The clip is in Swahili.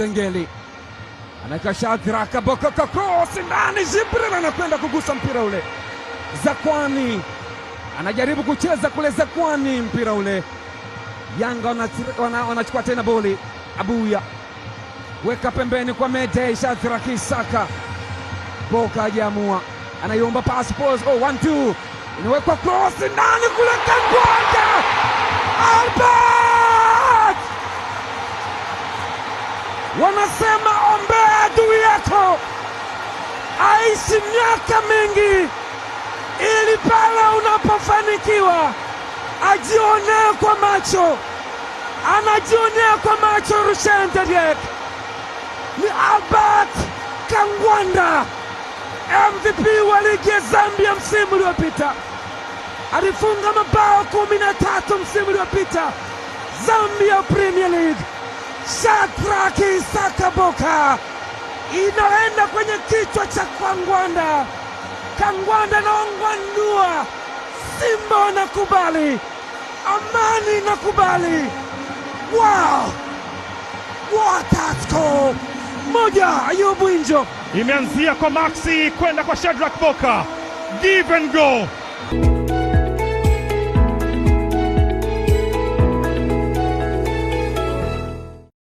Ngeli anaweka Shadrack Boka cross ndani, Jibril anakwenda kugusa mpira ule. Zakwani anajaribu kucheza kule, Zakwani mpira ule. Yanga wanachukua tena boli. Abuya weka pembeni kwa Mede. Shadrack Isaka, Boka hajaamua, anaiomba pass pause. 1-2 inawekwa cross ndani kule, Kangwanda Albert, wanasema ombea adui yako aishi miaka mingi, ili pale unapofanikiwa ajionea kwa macho, anajionea kwa macho. Rushen Deriek ni Albert Kangwanda, MVP wa ligi ya Zambia msimu uliopita, alifunga mabao 13 msimu uliopita Zambia Premier League. Shadrack Isaka Boka inaenda kwenye kichwa cha Kangwanda. Kangwanda naongwanua, Simba wanakubali, Amani nakubali. Wow, what a score! Moja Ayubu Injo, imeanzia kwa Maxi kwenda kwa Shadrack Boka, give and go.